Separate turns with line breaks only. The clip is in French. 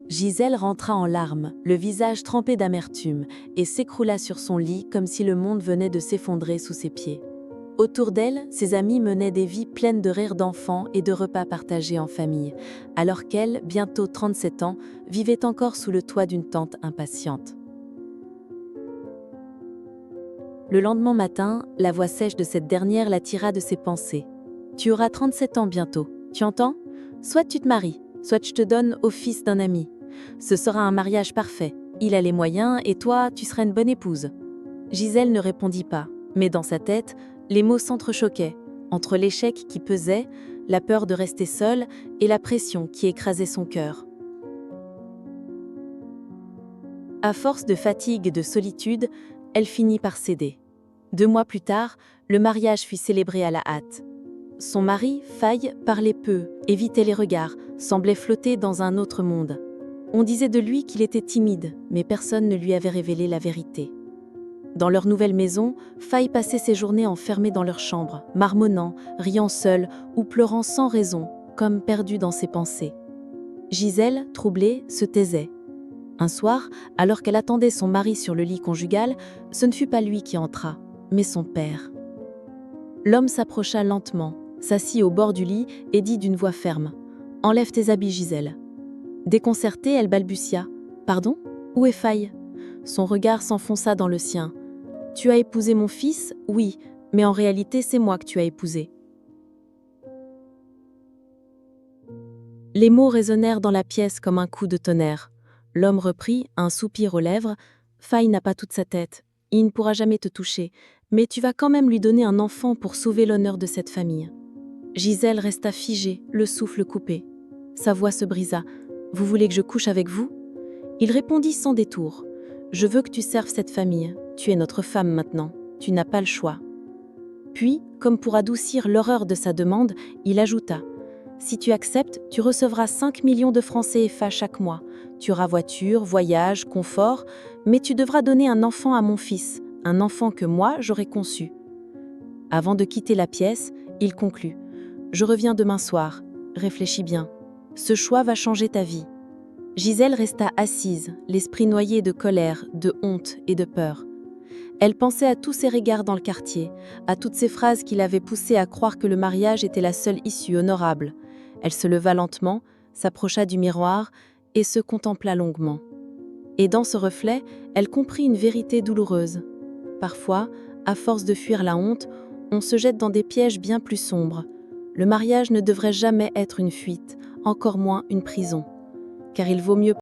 Gisèle rentra en larmes, le visage trempé d'amertume, et s'écroula sur son lit comme si le monde venait de s'effondrer sous ses pieds. Autour d'elle, ses amis menaient des vies pleines de rires d'enfants et de repas partagés en famille, alors qu'elle, bientôt 37 ans, vivait encore sous le toit d'une tante impatiente. Le lendemain matin, la voix sèche de cette dernière l'attira de ses pensées. « Tu auras 37 ans bientôt, tu entends? Soit tu te maries, soit je te donne au fils d'un ami. Ce sera un mariage parfait. Il a les moyens et toi, tu seras une bonne épouse. » Gisèle ne répondit pas, mais dans sa tête, les mots s'entrechoquaient, entre l'échec qui pesait, la peur de rester seule et la pression qui écrasait son cœur. À force de fatigue et de solitude, elle finit par céder. 2 mois plus tard, le mariage fut célébré à la hâte. Son mari, Faye, parlait peu, évitait les regards, semblait flotter dans un autre monde. On disait de lui qu'il était timide, mais personne ne lui avait révélé la vérité. Dans leur nouvelle maison, Faye passait ses journées enfermée dans leur chambre, marmonnant, riant seule ou pleurant sans raison, comme perdue dans ses pensées. Gisèle, troublée, se taisait. Un soir, alors qu'elle attendait son mari sur le lit conjugal, ce ne fut pas lui qui entra, mais son père. L'homme s'approcha lentement, s'assit au bord du lit et dit d'une voix ferme : « Enlève tes habits, Gisèle. » Déconcertée, elle balbutia : « Pardon ? Où est Faye ?» Son regard s'enfonça dans le sien. « Tu as épousé mon fils ? Oui, mais en réalité, c'est moi que tu as épousé. » Les mots résonnèrent dans la pièce comme un coup de tonnerre. L'homme reprit, un soupir aux lèvres : « Faye n'a pas toute sa tête. Il ne pourra jamais te toucher, mais tu vas quand même lui donner un enfant pour sauver l'honneur de cette famille. » Gisèle resta figée, le souffle coupé. Sa voix se brisa. « Vous voulez que je couche avec vous ?» Il répondit sans détour : « Je veux que tu serves cette famille. Tu es notre femme maintenant. Tu n'as pas le choix. » Puis, comme pour adoucir l'horreur de sa demande, il ajouta : « Si tu acceptes, tu recevras 5 millions de francs CFA chaque mois. Tu auras voiture, voyage, confort, mais tu devras donner un enfant à mon fils, un enfant que moi, j'aurai conçu. » Avant de quitter la pièce, il conclut : « Je reviens demain soir. Réfléchis bien. Ce choix va changer ta vie. » Gisèle resta assise, l'esprit noyé de colère, de honte et de peur. Elle pensait à tous ses regards dans le quartier, à toutes ces phrases qui l'avaient poussée à croire que le mariage était la seule issue honorable. Elle se leva lentement, s'approcha du miroir et se contempla longuement. Et dans ce reflet, elle comprit une vérité douloureuse. Parfois, à force de fuir la honte, on se jette dans des pièges bien plus sombres. Le mariage ne devrait jamais être une fuite, encore moins une prison. Car il vaut mieux